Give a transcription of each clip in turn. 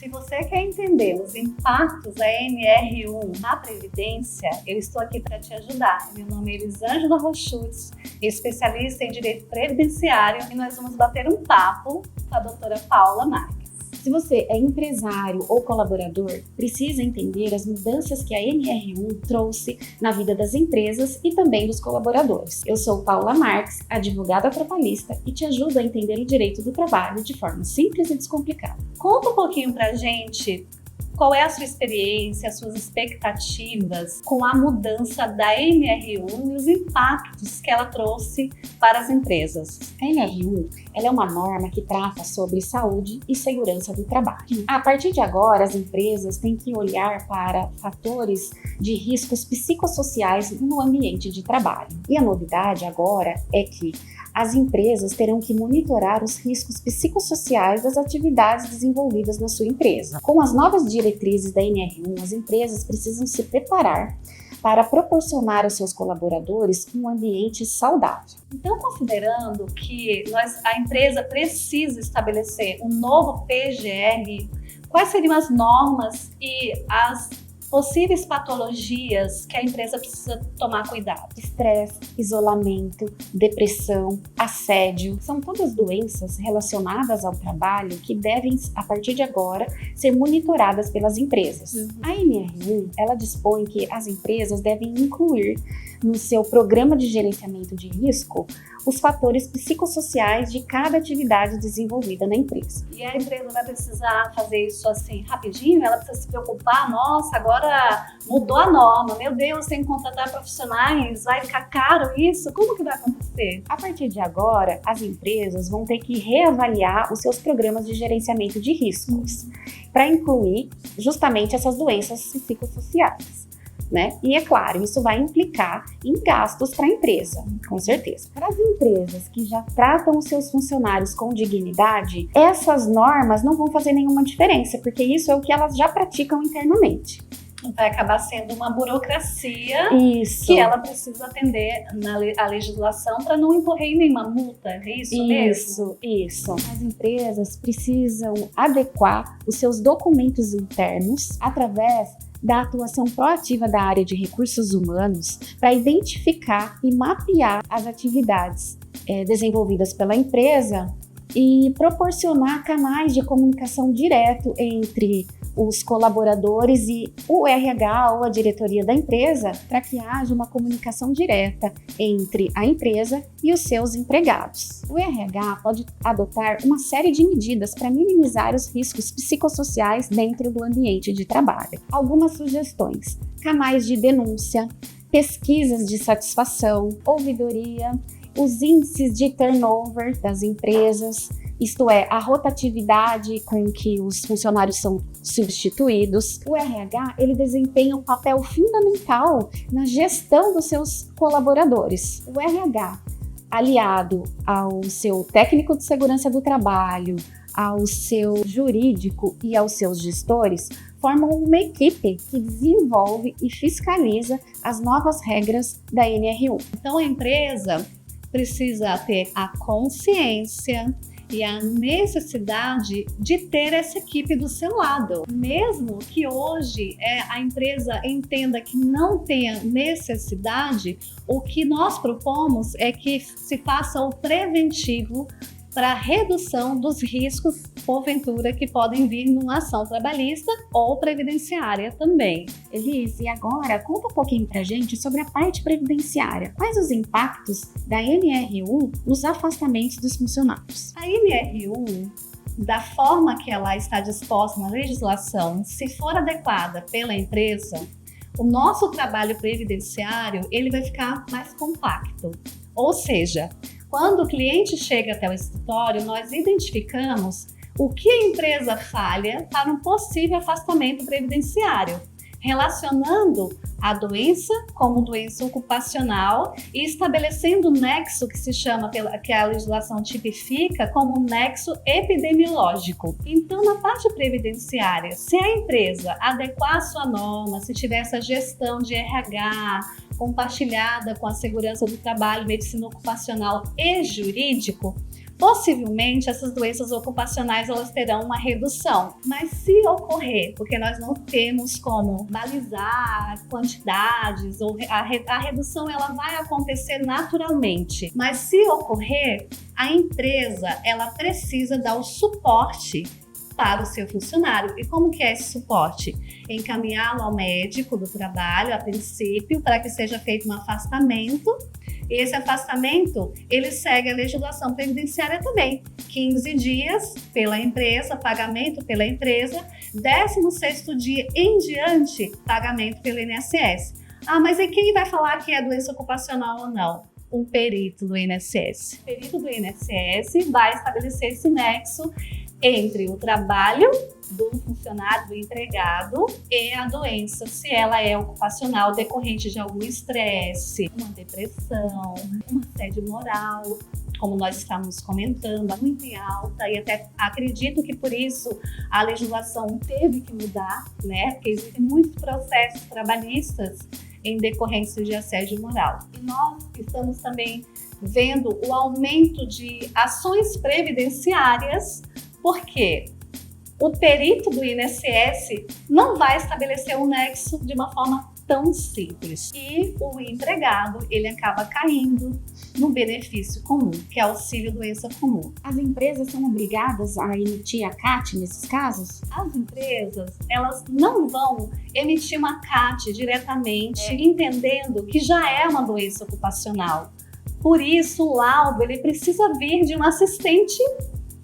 Se você quer entender os impactos da NR1 na Previdência, eu estou aqui para te ajudar. Meu nome é Elisângela Rochutz, especialista em Direito Previdenciário, e nós vamos bater um papo com a doutora Paula Marques. Se você é empresário ou colaborador, precisa entender as mudanças que a NR1 trouxe na vida das empresas e também dos colaboradores. Eu sou Paula Marques, advogada trabalhista, e te ajudo a entender o direito do trabalho de forma simples e descomplicada. Conta um pouquinho pra gente qual é a sua experiência, as suas expectativas com a mudança da NR1 e os impactos que ela trouxe para as empresas. A NR1 ela é uma norma que trata sobre saúde e segurança do trabalho. A partir de agora, as empresas têm que olhar para fatores de riscos psicossociais no ambiente de trabalho. E a novidade agora é que as empresas terão que monitorar os riscos psicossociais das atividades desenvolvidas na sua empresa. Com as novas diretrizes da NR1, as empresas precisam se preparar para proporcionar aos seus colaboradores um ambiente saudável. Então, considerando que a empresa precisa estabelecer um novo PGR, quais seriam as normas e as possíveis patologias que a empresa precisa tomar cuidado? Estresse, isolamento, depressão, assédio, são todas doenças relacionadas ao trabalho que devem, a partir de agora, ser monitoradas pelas empresas. A NR1, ela dispõe que as empresas devem incluir no seu programa de gerenciamento de risco os fatores psicossociais de cada atividade desenvolvida na empresa. E a empresa vai precisar fazer isso assim rapidinho? Ela precisa se preocupar? Nossa, agora mudou a norma, meu Deus, tem que contratar profissionais, vai ficar caro isso? Como que vai acontecer? A partir de agora, as empresas vão ter que reavaliar os seus programas de gerenciamento de riscos para incluir justamente essas doenças psicossociais. E é claro, isso vai implicar em gastos para a empresa, com certeza. Para as empresas que já tratam os seus funcionários com dignidade, essas normas não vão fazer nenhuma diferença, porque isso é o que elas já praticam internamente. Vai acabar sendo uma burocracia Isso. Que ela precisa atender a legislação para não incorrer em nenhuma multa, é isso mesmo? Isso. As empresas precisam adequar os seus documentos internos através da atuação proativa da área de recursos humanos para identificar e mapear as atividades desenvolvidas pela empresa e proporcionar canais de comunicação direto entre os colaboradores e o RH ou a diretoria da empresa para que haja uma comunicação direta entre a empresa e os seus empregados. O RH pode adotar uma série de medidas para minimizar os riscos psicossociais dentro do ambiente de trabalho. Algumas sugestões: canais de denúncia, pesquisas de satisfação, ouvidoria, os índices de turnover das empresas, isto é, a rotatividade com que os funcionários são substituídos. O RH, ele desempenha um papel fundamental na gestão dos seus colaboradores. O RH, aliado ao seu técnico de segurança do trabalho, ao seu jurídico e aos seus gestores, formam uma equipe que desenvolve e fiscaliza as novas regras da NR1. Então, a empresa precisa ter a consciência e a necessidade de ter essa equipe do seu lado. Mesmo que hoje a empresa entenda que não tenha necessidade, o que nós propomos é que se faça o preventivo para redução dos riscos, porventura, que podem vir numa ação trabalhista ou previdenciária também. Elise, e agora conta um pouquinho pra gente sobre a parte previdenciária. Quais os impactos da NR1 nos afastamentos dos funcionários? A NR1, da forma que ela está disposta na legislação, se for adequada pela empresa, o nosso trabalho previdenciário ele vai ficar mais compacto. Ou seja, quando o cliente chega até o escritório, nós identificamos o que a empresa falha para um possível afastamento previdenciário, relacionando a doença como doença ocupacional e estabelecendo um nexo que se chama, que a legislação tipifica como um nexo epidemiológico. Então, na parte previdenciária, se a empresa adequar a sua norma, se tiver essa gestão de RH compartilhada com a segurança do trabalho, medicina ocupacional e jurídico, possivelmente essas doenças ocupacionais elas terão uma redução. Mas se ocorrer, porque nós não temos como balizar quantidades, ou a redução ela vai acontecer naturalmente. Mas se ocorrer, a empresa ela precisa dar o suporte para o seu funcionário. E como que é esse suporte? Encaminhá-lo ao médico do trabalho, a princípio, para que seja feito um afastamento. Esse afastamento, ele segue a legislação previdenciária também. 15 dias pela empresa, pagamento pela empresa, 16º dia em diante, pagamento pelo INSS. Ah, mas e quem vai falar que é doença ocupacional ou não? O perito do INSS. O perito do INSS vai estabelecer esse nexo entre o trabalho do funcionário, do empregado, e a doença, se ela é ocupacional decorrente de algum estresse, uma depressão, um assédio moral, como nós estamos comentando, muito em alta, e até acredito que por isso a legislação teve que mudar, né? Porque existem muitos processos trabalhistas em decorrência de assédio moral. E nós estamos também vendo o aumento de ações previdenciárias, porque o perito do INSS não vai estabelecer um nexo de uma forma tão simples. E o empregado, ele acaba caindo no benefício comum, que é auxílio doença comum. As empresas são obrigadas a emitir a CAT nesses casos? As empresas, elas não vão emitir uma CAT diretamente, entendendo que já é uma doença ocupacional. Por isso, o laudo, ele precisa vir de um assistente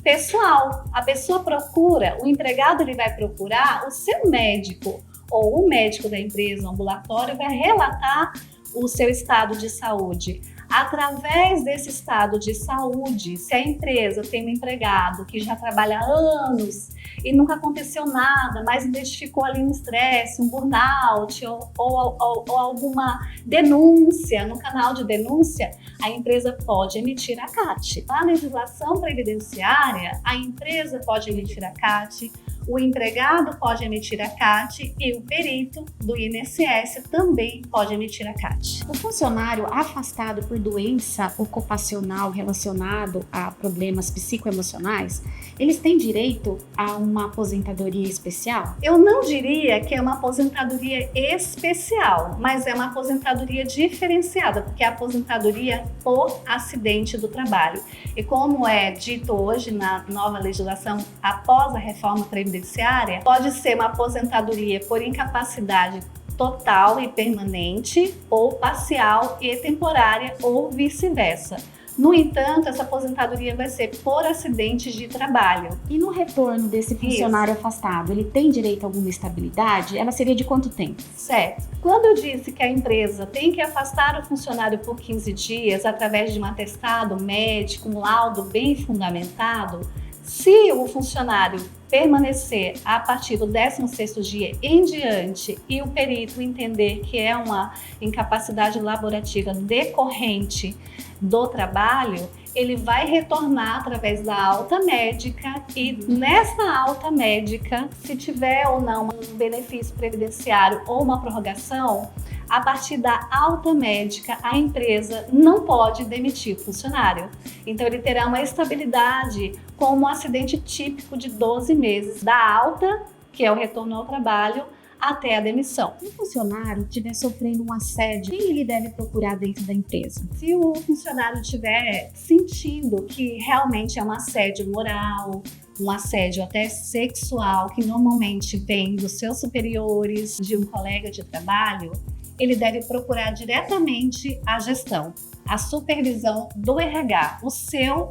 pessoal. A pessoa procura, o empregado ele vai procurar o seu médico ou o médico da empresa, o ambulatório, vai relatar o seu estado de saúde. Através desse estado de saúde, se a empresa tem um empregado que já trabalha há anos e nunca aconteceu nada, mas identificou ali um estresse, um burnout ou alguma denúncia no canal de denúncia, a empresa pode emitir a CAT. Na legislação previdenciária, a empresa pode emitir a CAT, o empregado pode emitir a CAT e o perito do INSS também pode emitir a CAT. O funcionário afastado por doença ocupacional relacionado a problemas psicoemocionais, eles têm direito a uma aposentadoria especial? Eu não diria que é uma aposentadoria especial, mas é uma aposentadoria diferenciada, porque é a aposentadoria por acidente do trabalho. E como é dito hoje na nova legislação, após a reforma previdenciária, pode ser uma aposentadoria por incapacidade total e permanente, ou parcial e temporária, ou vice-versa. No entanto, essa aposentadoria vai ser por acidentes de trabalho. E no retorno desse funcionário afastado, ele tem direito a alguma estabilidade? Ela seria de quanto tempo? Certo. Quando eu disse que a empresa tem que afastar o funcionário por 15 dias através de um atestado médico, um laudo bem fundamentado, se o funcionário permanecer a partir do 16º dia em diante e o perito entender que é uma incapacidade laborativa decorrente do trabalho, ele vai retornar através da alta médica e nessa alta médica, se tiver ou não um benefício previdenciário ou uma prorrogação, a partir da alta médica, a empresa não pode demitir o funcionário. Então, ele terá uma estabilidade como um acidente típico de 12 meses, da alta, que é o retorno ao trabalho, até a demissão. Se o funcionário estiver sofrendo um assédio, quem ele deve procurar dentro da empresa? Se o funcionário estiver sentindo que realmente é um assédio moral, um assédio até sexual, que normalmente vem dos seus superiores, de um colega de trabalho, ele deve procurar diretamente a gestão, a supervisão do RH, o seu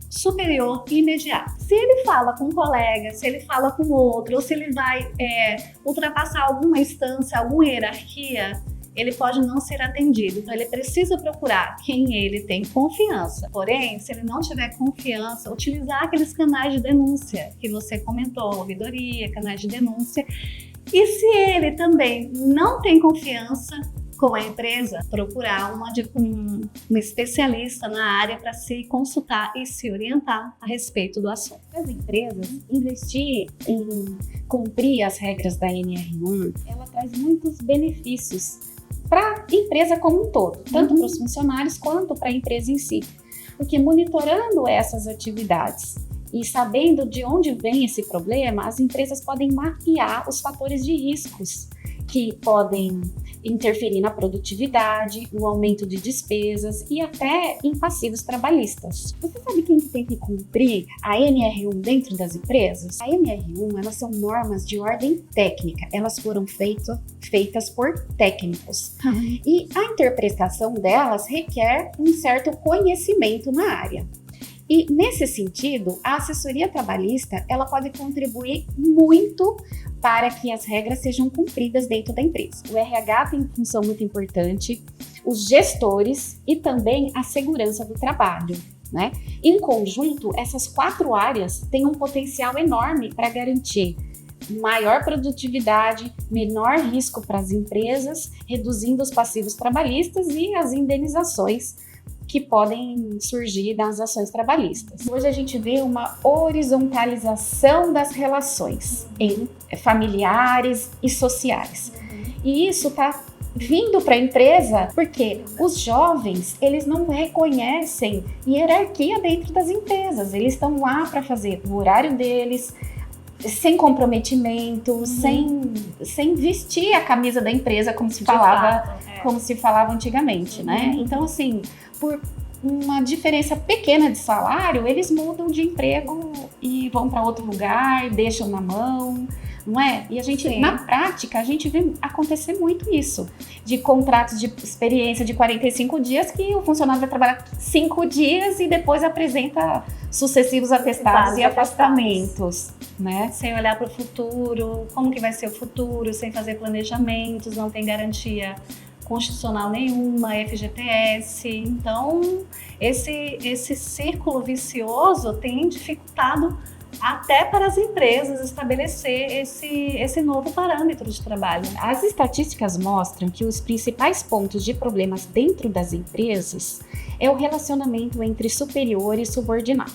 superior imediato. Se ele fala com um colega, se ele fala com outro, ou se ele vai ultrapassar alguma instância, alguma hierarquia, ele pode não ser atendido. Então, ele precisa procurar quem ele tem confiança. Porém, se ele não tiver confiança, utilizar aqueles canais de denúncia que você comentou, ouvidoria, canais de denúncia. E se ele também não tem confiança com a empresa, procurar um especialista na área para se consultar e se orientar a respeito do assunto. As empresas investir em cumprir as regras da NR1, ela traz muitos benefícios para a empresa como um todo, tanto para os funcionários quanto para a empresa em si. Porque monitorando essas atividades e sabendo de onde vem esse problema, as empresas podem mapear os fatores de riscos que podem interferir na produtividade, no aumento de despesas e até em passivos trabalhistas. Você sabe quem tem que cumprir a NR1 dentro das empresas? A NR1, elas são normas de ordem técnica, elas foram feitas por técnicos. E a interpretação delas requer um certo conhecimento na área. E nesse sentido, a assessoria trabalhista, ela pode contribuir muito para que as regras sejam cumpridas dentro da empresa. O RH tem função muito importante, os gestores e também a segurança do trabalho, né? Em conjunto, essas 4 áreas têm um potencial enorme para garantir maior produtividade, menor risco para as empresas, reduzindo os passivos trabalhistas e as indenizações que podem surgir das ações trabalhistas. Hoje a gente vê uma horizontalização das relações familiares e sociais. E isso está vindo para a empresa porque os jovens, eles não reconhecem hierarquia dentro das empresas. Eles estão lá para fazer o horário deles, sem comprometimento, sem vestir a camisa da empresa como se falava antigamente, né? Então, assim, por uma diferença pequena de salário, eles mudam de emprego e vão para outro lugar, deixam na mão, não é? E a gente, na prática, a gente vê acontecer muito isso, de contratos de experiência de 45 dias que o funcionário vai trabalhar 5 dias e depois apresenta sucessivos atestados e afastamentos, né? Sem olhar para o futuro, como que vai ser o futuro, sem fazer planejamentos, não tem garantia constitucional nenhuma, FGTS. Então, esse círculo vicioso tem dificultado até para as empresas estabelecer esse novo parâmetro de trabalho. As estatísticas mostram que os principais pontos de problemas dentro das empresas é o relacionamento entre superior e subordinado,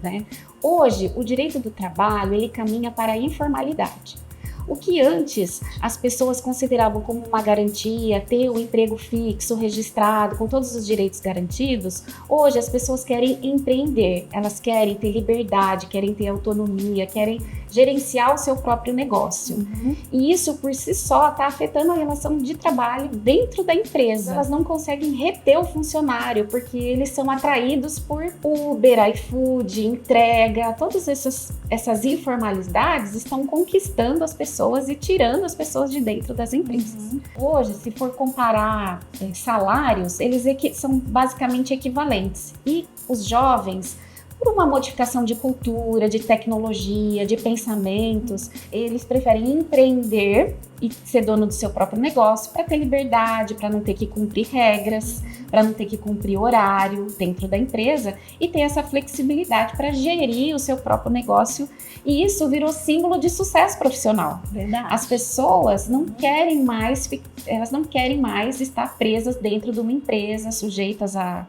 né? Hoje, o direito do trabalho, ele caminha para a informalidade. O que antes as pessoas consideravam como uma garantia, ter um emprego fixo, registrado, com todos os direitos garantidos, hoje as pessoas querem empreender, elas querem ter liberdade, querem ter autonomia, querem gerenciar o seu próprio negócio. E isso por si só está afetando a relação de trabalho dentro da empresa. Elas não conseguem reter o funcionário, porque eles são atraídos por Uber, iFood, entrega, todas essas informalidades estão conquistando as pessoas e tirando as pessoas de dentro das empresas. Hoje, se for comparar salários, eles são basicamente equivalentes. E os jovens, por uma modificação de cultura, de tecnologia, de pensamentos, eles preferem empreender e ser dono do seu próprio negócio para ter liberdade, para não ter que cumprir regras, para não ter que cumprir horário dentro da empresa e ter essa flexibilidade para gerir o seu próprio negócio. E isso virou símbolo de sucesso profissional. Verdade. As pessoas não querem mais, elas não querem mais estar presas dentro de uma empresa, sujeitas a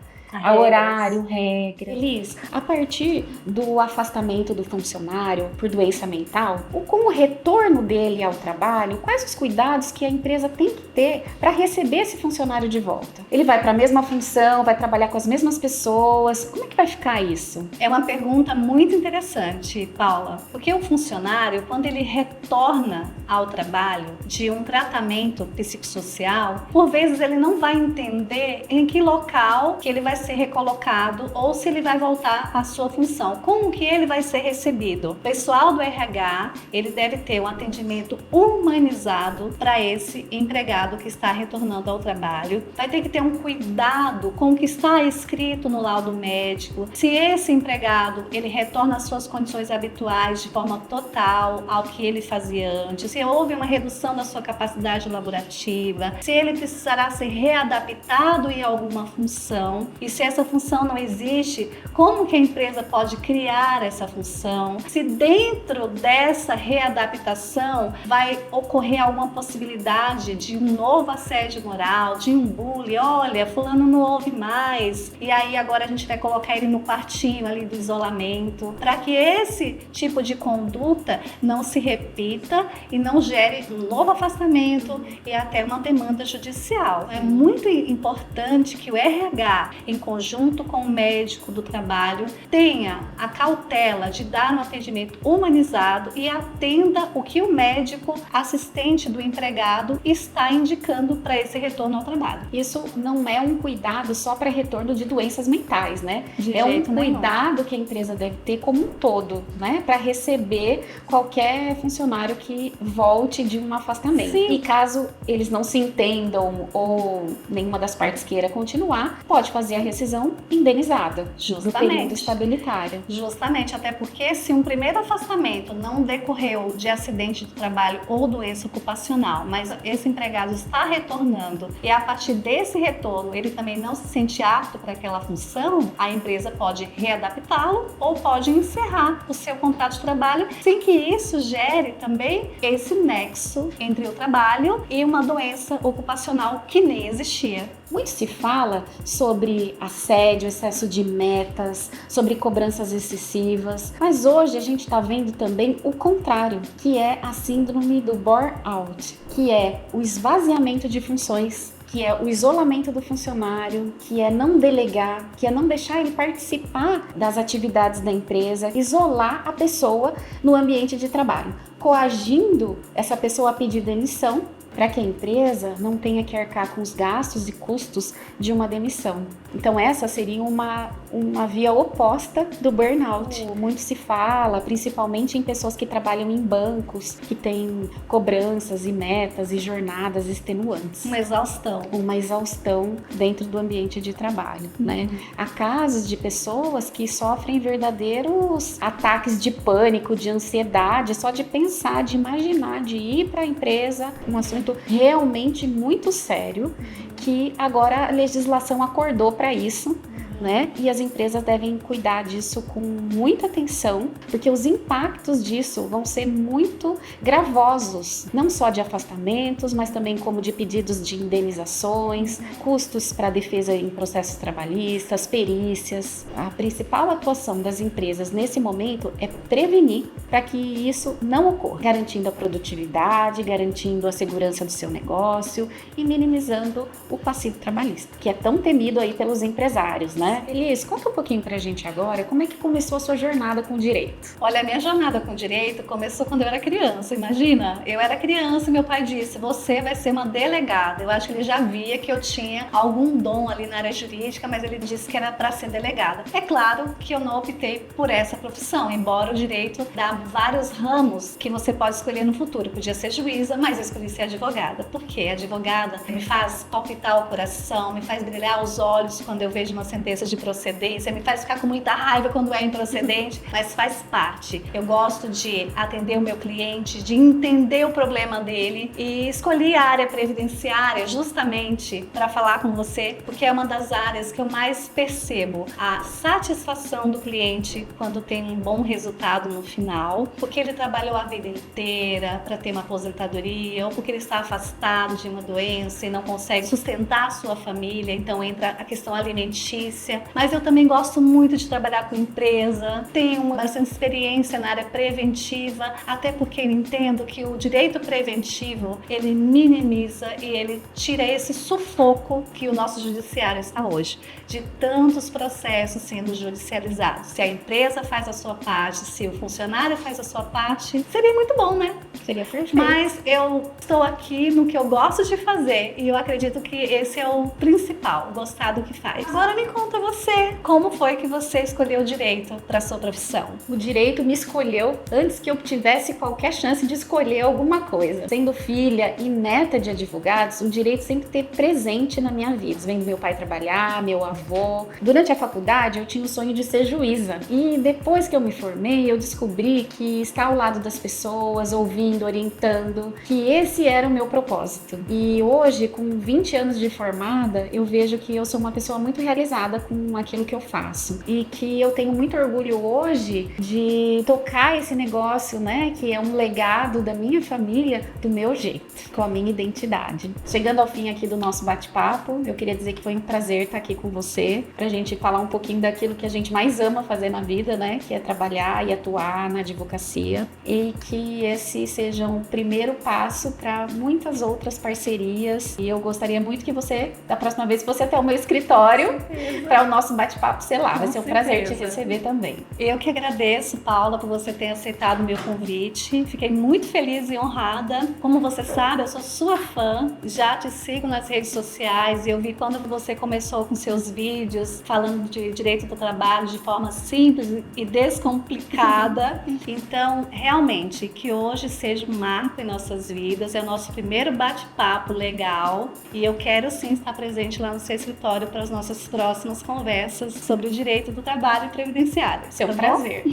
horário, regra. Elis, a partir do afastamento do funcionário por doença mental, com o retorno dele ao trabalho, quais os cuidados que a empresa tem que ter para receber esse funcionário de volta? Ele vai para a mesma função, vai trabalhar com as mesmas pessoas, como é que vai ficar isso? É uma pergunta muito interessante, Paula, porque o funcionário, quando ele retorna ao trabalho de um tratamento psicossocial, por vezes ele não vai entender em que local que ele vai ser recolocado ou se ele vai voltar à sua função. Como que ele vai ser recebido? O pessoal do RH, ele deve ter um atendimento humanizado para esse empregado que está retornando ao trabalho. Vai ter que ter um cuidado com o que está escrito no laudo médico. Se esse empregado, ele retorna às suas condições habituais de forma total ao que ele fazia antes, se houve uma redução da sua capacidade laborativa, se ele precisará ser readaptado em alguma função, e se essa função não existe, como que a empresa pode criar essa função? Se dentro dessa readaptação vai ocorrer alguma possibilidade de um novo assédio moral, de um bullying, olha, fulano não ouve mais, e aí agora a gente vai colocar ele no quartinho ali do isolamento, para que esse tipo de conduta não se repita e não gere um novo afastamento e até uma demanda judicial. É muito importante que o RH, enquanto conjunto com o médico do trabalho, tenha a cautela de dar um atendimento humanizado e atenda o que o médico assistente do empregado está indicando para esse retorno ao trabalho. Isso não é um cuidado só para retorno de doenças mentais, né? É um cuidado que a empresa deve ter como um todo, né? Para receber qualquer funcionário que volte de um afastamento. Sim. E caso eles não se entendam ou nenhuma das partes queira continuar, pode fazer a rescisão indenizada do período estabilitário. Justamente, até porque se um primeiro afastamento não decorreu de acidente de trabalho ou doença ocupacional, mas esse empregado está retornando e a partir desse retorno ele também não se sente apto para aquela função, a empresa pode readaptá-lo ou pode encerrar o seu contrato de trabalho sem que isso gere também esse nexo entre o trabalho e uma doença ocupacional que nem existia. Muito se fala sobre assédio, excesso de metas, sobre cobranças excessivas, mas hoje a gente está vendo também o contrário, que é a síndrome do burnout, que é o esvaziamento de funções, que é o isolamento do funcionário, que é não delegar, que é não deixar ele participar das atividades da empresa, isolar a pessoa no ambiente de trabalho, coagindo essa pessoa a pedir demissão para que a empresa não tenha que arcar com os gastos e custos de uma demissão. Então essa seria uma via oposta do burnout. Muito se fala, principalmente em pessoas que trabalham em bancos, que têm cobranças e metas e jornadas extenuantes. Uma exaustão dentro do ambiente de trabalho, né? Há casos de pessoas que sofrem verdadeiros ataques de pânico, de ansiedade, só de pensar, de imaginar, de ir para a empresa, um assunto realmente muito sério, que agora a legislação acordou para isso, né? E as empresas devem cuidar disso com muita atenção, porque os impactos disso vão ser muito gravosos, não só de afastamentos, mas também como de pedidos de indenizações, custos para defesa em processos trabalhistas, perícias. A principal atuação das empresas nesse momento é prevenir para que isso não ocorra, garantindo a produtividade, garantindo a segurança do seu negócio e minimizando o passivo trabalhista, que é tão temido aí pelos empresários, né? Elis, conta um pouquinho pra gente agora como é que começou a sua jornada com o direito. Olha, a minha jornada com o direito começou quando eu era criança, imagina? Eu era criança e meu pai disse, você vai ser uma delegada. Eu acho que ele já via que eu tinha algum dom ali na área jurídica, mas ele disse que era para ser delegada. É claro que eu não optei por essa profissão, embora o direito dá vários ramos que você pode escolher no futuro. Podia ser juíza, mas eu escolhi ser advogada. Por quê? Advogada me faz palpitar o coração, me faz brilhar os olhos quando eu vejo uma sentença de procedência, me faz ficar com muita raiva quando é improcedente, mas faz parte. Eu gosto de atender o meu cliente, de entender o problema dele e escolhi a área previdenciária justamente para falar com você, porque é uma das áreas que eu mais percebo a satisfação do cliente quando tem um bom resultado no final, porque ele trabalhou a vida inteira para ter uma aposentadoria ou porque ele está afastado de uma doença e não consegue sustentar a sua família, então entra a questão alimentícia. Mas eu também gosto muito de trabalhar com empresa, tenho bastante experiência na área preventiva, até porque eu entendo que o direito preventivo, ele minimiza e ele tira esse sufoco que o nosso judiciário está hoje, de tantos processos sendo judicializados. Se a empresa faz a sua parte, se o funcionário faz a sua parte, seria muito bom, né? Seria perfeito. Mas eu estou aqui no que eu gosto de fazer e eu acredito que esse é o principal, gostar do que faz. Agora me conta você, como foi que você escolheu o direito para sua profissão? O direito me escolheu antes que eu tivesse qualquer chance de escolher alguma coisa. Sendo filha e neta de advogados, o direito sempre teve presente na minha vida. Vendo meu pai trabalhar, meu avô. Durante a faculdade, eu tinha o sonho de ser juíza. E depois que eu me formei, eu descobri que estar ao lado das pessoas, ouvindo, orientando, que esse era o meu propósito. E hoje, com 20 anos de formada, eu vejo que eu sou uma pessoa muito realizada com aquilo que eu faço e que eu tenho muito orgulho hoje de tocar esse negócio, né, que é um legado da minha família, do meu jeito, com a minha identidade. Chegando ao fim aqui do nosso bate-papo, eu queria dizer que foi um prazer estar aqui com você, pra gente falar um pouquinho daquilo que a gente mais ama fazer na vida, né, que é trabalhar e atuar na advocacia, e que esse seja um primeiro passo para muitas outras parcerias. E eu gostaria muito que você, da próxima vez, fosse até o meu escritório para o nosso bate-papo ser lá. Vai ser um prazer te certeza. receber também. Eu que agradeço, Paula, por você ter aceitado o meu convite. Fiquei muito feliz e honrada. Como você sabe, eu sou sua fã. Já te sigo nas redes sociais e eu vi quando você começou com seus vídeos falando de direito do trabalho de forma simples e descomplicada. Então, realmente, que hoje seja um marco em nossas vidas. É o nosso primeiro bate-papo legal e eu quero sim estar presente lá no seu escritório para as nossas próximas conversas sobre o direito do trabalho e previdenciário. Seu Tá bom? prazer.